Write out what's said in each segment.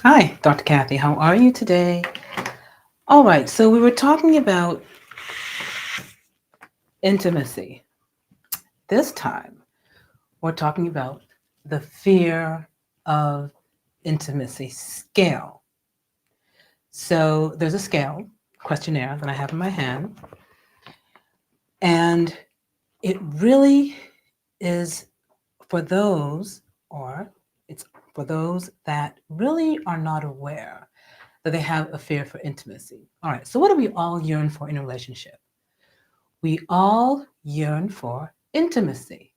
Hi, Dr. Kathy. How are you today? All right, so we were talking about intimacy. This time, we're talking about the fear of intimacy scale. So there's a scale, questionnaire that I have in my hand, and it really is for those, or it's for those that really are not aware that they have a fear for intimacy. All right, so what do we all yearn for in a relationship? We all yearn for intimacy,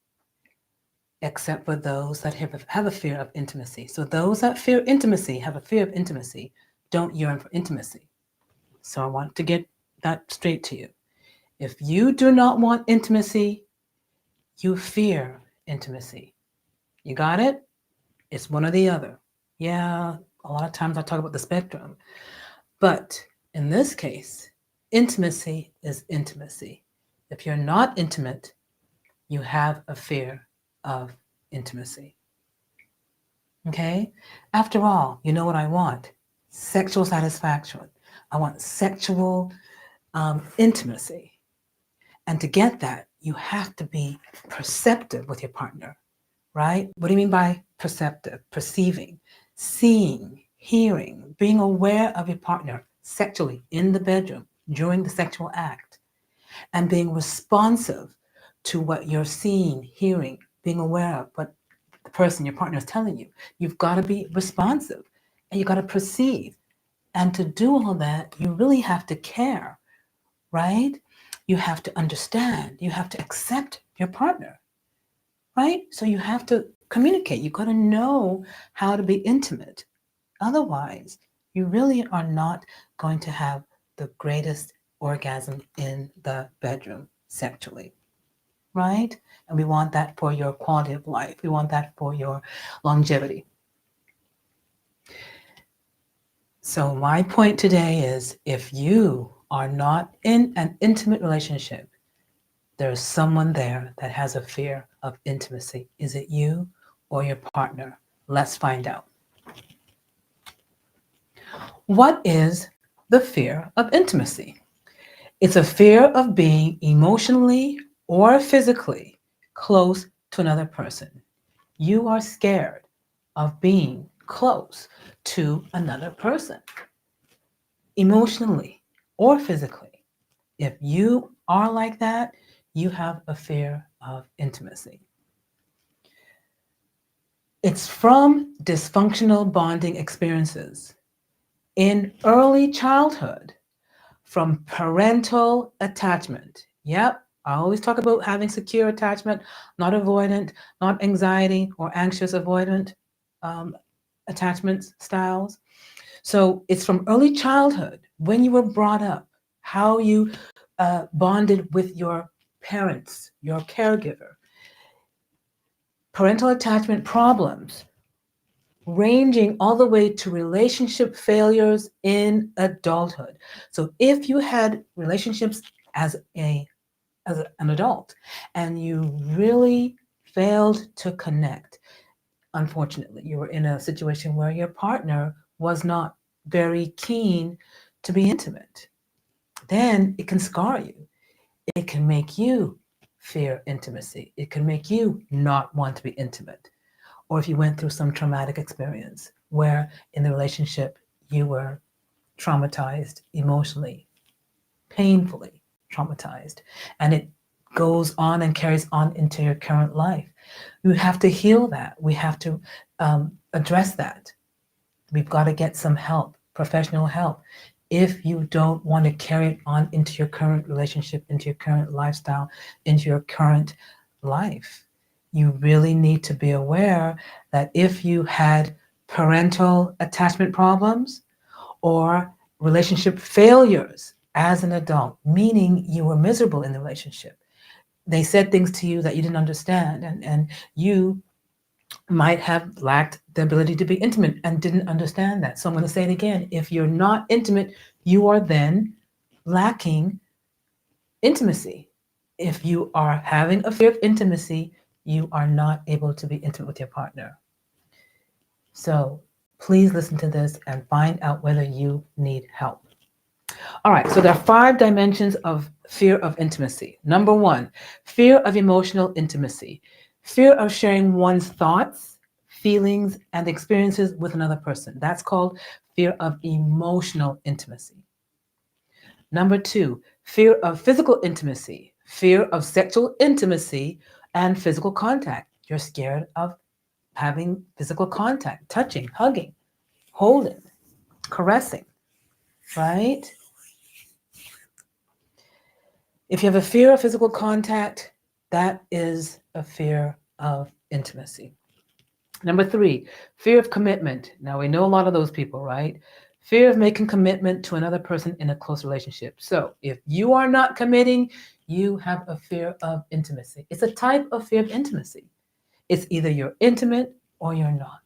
except for those that have a fear of intimacy. So those that fear intimacy, have a fear of intimacy, don't yearn for intimacy. So I want to get that straight to you. If you do not want intimacy, you fear intimacy. You got it? It's one or the other. Yeah, a lot of times I talk about the spectrum. But in this case, intimacy is intimacy. If you're not intimate, you have a fear of intimacy. Okay? After all, you know what I want? Sexual satisfaction. I want sexual intimacy. And to get that, you have to be perceptive with your partner, right? What do you mean by perceptive? Perceiving, seeing, hearing, being aware of your partner sexually in the bedroom during the sexual act, and being responsive to what you're seeing, hearing, being aware of what the person, your partner, is telling you. You've got to be responsive and you got to perceive. And to do all that, you really have to care, right? You have to understand. You have to accept your partner, right? So you have to communicate. You got to know how to be intimate. Otherwise, you really are not going to have the greatest orgasm in the bedroom sexually, right? And we want that for your quality of life. We want that for your longevity. So, my point today is if you are not in an intimate relationship, there's someone there that has a fear of intimacy. Is it you or your partner? Let's find out. What is the fear of intimacy? It's a fear of being emotionally or physically close to another person. You are scared of being close to another person, emotionally or physically. If you are like that, you have a fear of intimacy. It's from dysfunctional bonding experiences in early childhood, from parental attachment. Yep, I always talk about having secure attachment, not avoidant, not anxiety or anxious avoidant um, attachment styles. So it's from early childhood, when you were brought up, how you bonded with your parents, your caregiver. Parental attachment problems ranging all the way to relationship failures in adulthood. So if you had relationships as an adult and you really failed to connect, unfortunately, you were in a situation where your partner was not very keen to be intimate, then it can scar you. It can make you fear intimacy. It can make you not want to be intimate. Or if you went through some traumatic experience where in the relationship you were traumatized emotionally, painfully traumatized, and it goes on and carries on into your current life. We have to heal that. We have to address that. We've got to get some help, professional help. If you don't want to carry it on into your current relationship, into your current lifestyle, into your current life, you really need to be aware that if you had parental attachment problems or relationship failures as an adult, meaning you were miserable in the relationship, they said things to you that you didn't understand, and you might have lacked the ability to be intimate and didn't understand that. So I'm going to say it again. If you're not intimate, you are then lacking intimacy. If you are having a fear of intimacy, you are not able to be intimate with your partner. So Please listen to this and find out whether you need help. All right, so there are 5 dimensions of fear of intimacy. Number 1, fear of emotional intimacy, fear of sharing one's thoughts, feelings, and experiences with another person. That's called fear of emotional intimacy. Number 2, fear of physical intimacy, fear of sexual intimacy and physical contact. You're scared of having physical contact, touching, hugging, holding, caressing, right? If you have a fear of physical contact, that is a fear of intimacy. Number 3, fear of commitment. Now, we know a lot of those people, right? Fear of making commitment to another person in a close relationship. So, if you are not committing, you have a fear of intimacy. It's a type of fear of intimacy. It's either you're intimate or you're not.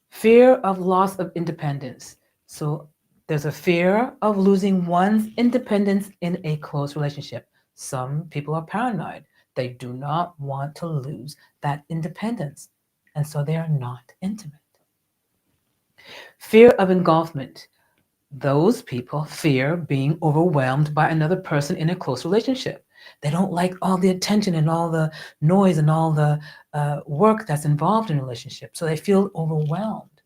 Fear of loss of independence. So, there's a fear of losing one's independence in a close relationship. Some people are paranoid. They do not want to lose that independence, and so they are not intimate. Fear of engulfment. Those people fear being overwhelmed by another person in a close relationship. They don't like all the attention and all the noise and all the work that's involved in a relationship, so they feel overwhelmed.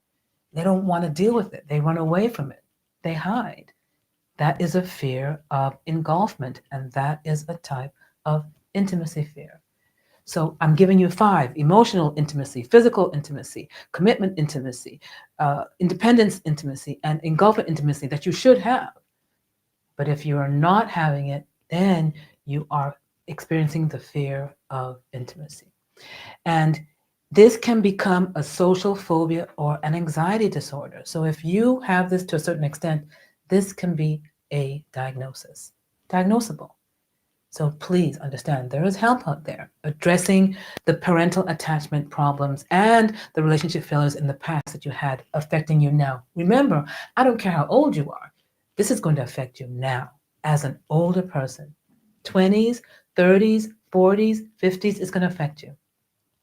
They don't want to deal with it. They run away from it. They hide. That is a fear of engulfment, and that is a type of intimacy fear. So I'm giving you 5: emotional intimacy, physical intimacy, commitment intimacy, independence intimacy, and engulfment intimacy that you should have. But if you are not having it, then you are experiencing the fear of intimacy. And this can become a social phobia or an anxiety disorder. So if you have this to a certain extent, this can be a diagnosable. So please understand there is help out there addressing the parental attachment problems and the relationship failures in the past that you had affecting you now. Remember, I don't care how old you are, this is going to affect you now as an older person. 20s, 30s, 40s, 50s is going to affect you.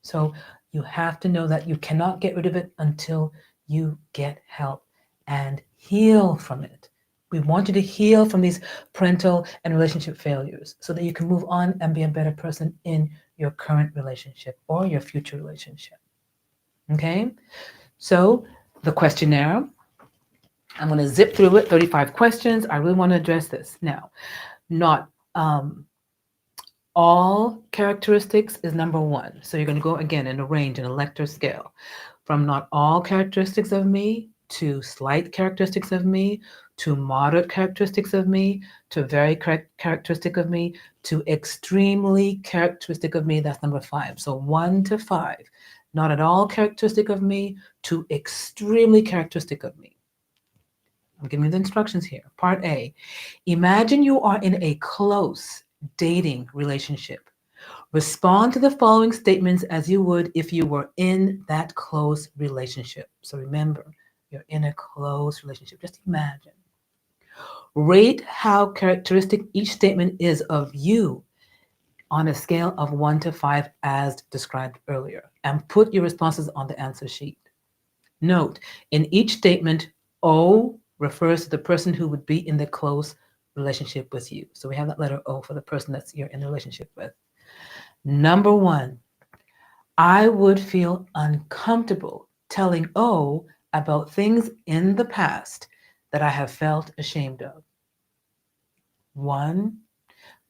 So you have to know that you cannot get rid of it until you get help and heal from it. We want you to heal from these parental and relationship failures so that you can move on and be a better person in your current relationship or your future relationship. Okay? So the questionnaire, I'm going to zip through it, 35 questions. I really want to address this. Now, not all characteristics is number 1. So you're going to go again in a range, in a Lecter scale, from not all characteristics of me to slight characteristics of me to moderate characteristics of me to very characteristic of me to extremely characteristic of me. That's number 5. So 1 to 5, not at all characteristic of me to extremely characteristic of me. I'm giving you the instructions here. Part A, imagine you are in a close dating relationship. Respond to the following statements as you would if you were in that close relationship. So remember, you're in a close relationship. Just imagine. Rate how characteristic each statement is of you on a scale of 1 to 5 as described earlier, and put your responses on the answer sheet. Note, in each statement, O refers to the person who would be in the close relationship with you. So we have that letter O for the person that you're in a relationship with. Number 1, I would feel uncomfortable telling O about things in the past that I have felt ashamed of. 1,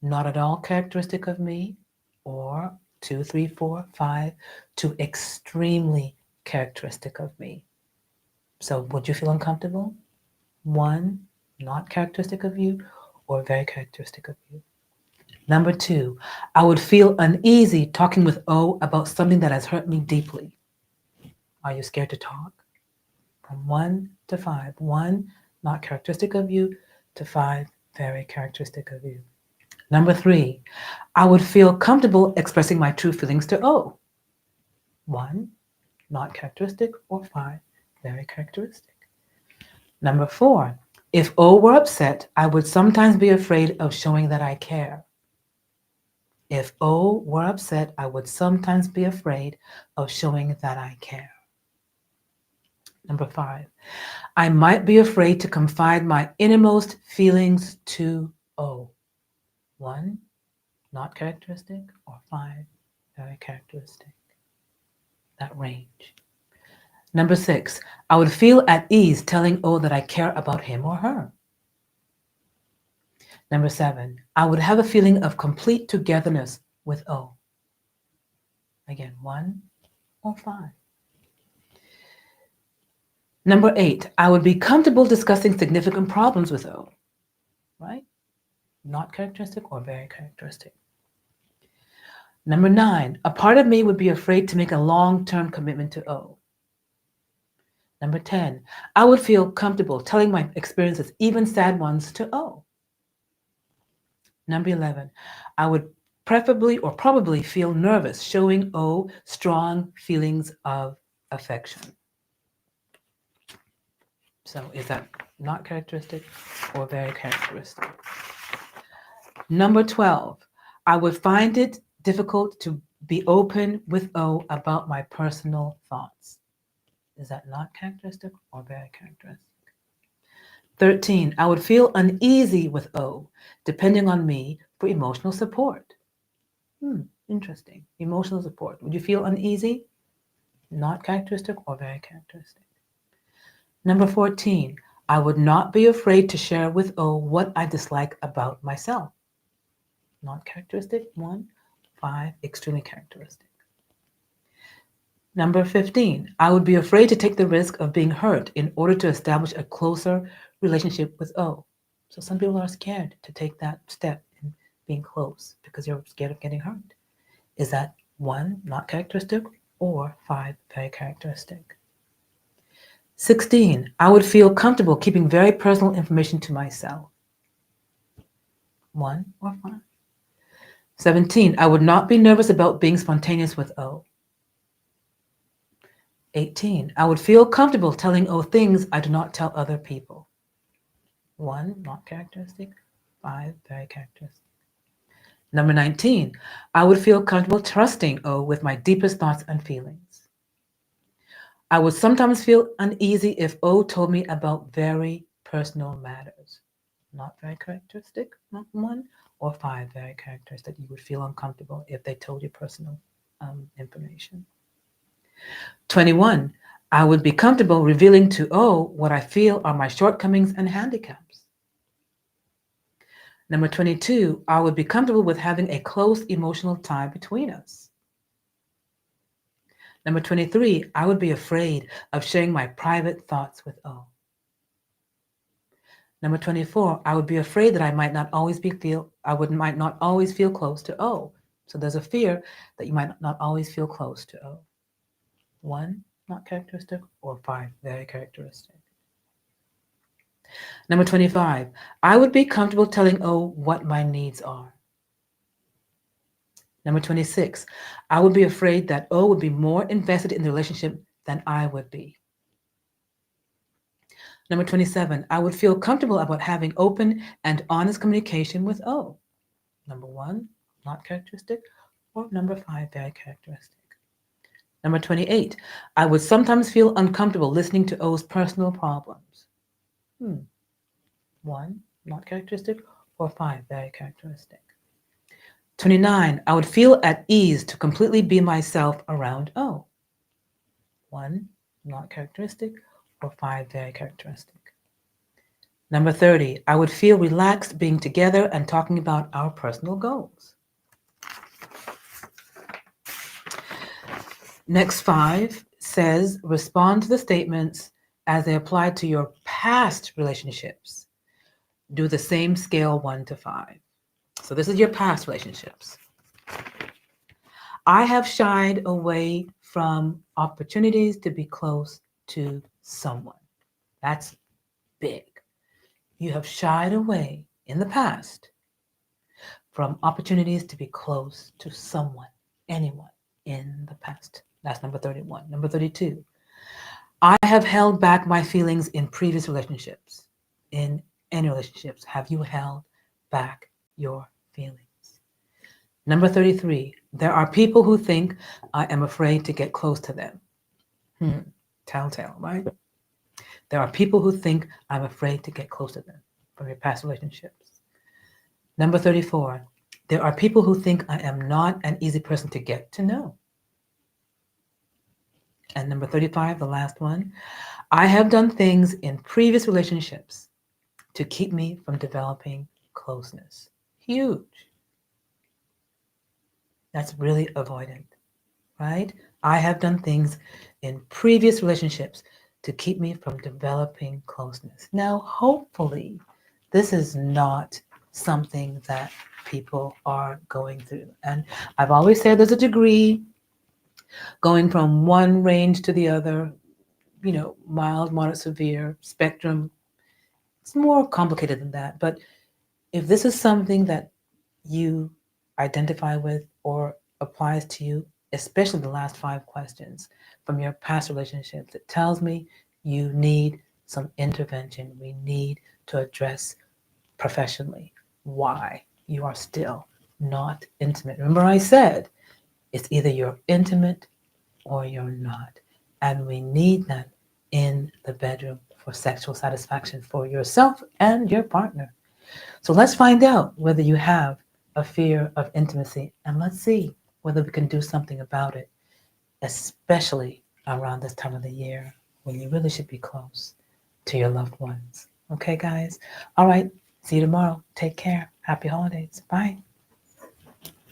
not at all characteristic of me, or 2, 3, 4, 5, to extremely characteristic of me. So would you feel uncomfortable? 1, not characteristic of you, or very characteristic of you. Number 2, I would feel uneasy talking with O about something that has hurt me deeply. Are you scared to talk? From 1 to 5. 1, not characteristic of you, to 5, very characteristic of you. Number 3, I would feel comfortable expressing my true feelings to O. 1, not characteristic, or 5, very characteristic. Number 4, if O were upset, I would sometimes be afraid of showing that I care. If O were upset, I would sometimes be afraid of showing that I care. Number 5, I might be afraid to confide my innermost feelings to O. 1, not characteristic, or 5, very characteristic. That range. Number 6, I would feel at ease telling O that I care about him or her. Number 7, I would have a feeling of complete togetherness with O. Again, 1 or 5. Number 8, I would be comfortable discussing significant problems with O, right? Not characteristic or very characteristic. Number 9, a part of me would be afraid to make a long-term commitment to O. Number 10, I would feel comfortable telling my experiences, even sad ones, to O. Number 11, I would preferably or probably feel nervous showing O strong feelings of affection. So is that not characteristic or very characteristic? Number 12, I would find it difficult to be open with O about my personal thoughts. Is that not characteristic or very characteristic? 13, I would feel uneasy with O, depending on me for emotional support. Interesting. Emotional support. Would you feel uneasy? Not characteristic or very characteristic? Number 14, I would not be afraid to share with O what I dislike about myself. Not characteristic, 1, 5, extremely characteristic. Number 15, I would be afraid to take the risk of being hurt in order to establish a closer relationship with O. So some people are scared to take that step in being close because you're scared of getting hurt. Is that 1, not characteristic, or 5, very characteristic? 16, I would feel comfortable keeping very personal information to myself. 1 or 5? 17, I would not be nervous about being spontaneous with O. 18, I would feel comfortable telling O things I do not tell other people. 1, not characteristic. 5, very characteristic. Number 19, I would feel comfortable trusting O with my deepest thoughts and feelings. I would sometimes feel uneasy if O told me about very personal matters. Not very characteristic, not 1 or 5, very characteristic. You would feel uncomfortable if they told you personal information. 21, I would be comfortable revealing to O what I feel are my shortcomings and handicaps. Number 22, I would be comfortable with having a close emotional tie between us. Number 23, I would be afraid of sharing my private thoughts with O. Number 24, I would be afraid that I might not always feel close to O. So there's a fear that you might not always feel close to O. 1, not characteristic, or 5, very characteristic. Number 25, I would be comfortable telling O what my needs are. Number 26, I would be afraid that O would be more invested in the relationship than I would be. Number 27, I would feel comfortable about having open and honest communication with O. Number 1, not characteristic, or number 5, very characteristic. Number 28, I would sometimes feel uncomfortable listening to O's personal problems. 1, not characteristic, or 5, very characteristic. 29, I would feel at ease to completely be myself around O. 1, not characteristic, or 5, very characteristic. Number 30, I would feel relaxed being together and talking about our personal goals. Next 5 says, respond to the statements as they apply to your past relationships. Do the same scale 1 to 5. So this is your past relationships. I have shied away from opportunities to be close to someone. That's big. You have shied away in the past from opportunities to be close to someone, anyone in the past. That's number 31. Number 32, I have held back my feelings in previous relationships. In any relationships, have you held back your feelings? Number 33, there are people who think I am afraid to get close to them. Telltale, right? There are people who think I'm afraid to get close to them from your past relationships. Number 34, there are people who think I am not an easy person to get to know. And number 35, the last one, I have done things in previous relationships to keep me from developing closeness. Huge. That's really avoidant, right? I have done things in previous relationships to keep me from developing closeness. Now, hopefully, this is not something that people are going through. And I've always said there's a degree going from one range to the other, mild, moderate, severe, spectrum. It's more complicated than that. But if this is something that you identify with or applies to you, especially the last 5 questions from your past relationships, it tells me you need some intervention. We need to address professionally why you are still not intimate. Remember, I said it's either you're intimate or you're not. And we need that in the bedroom for sexual satisfaction for yourself and your partner. So let's find out whether you have a fear of intimacy, and let's see whether we can do something about it, especially around this time of the year when you really should be close to your loved ones. Okay, guys? All right. See you tomorrow. Take care. Happy holidays. Bye.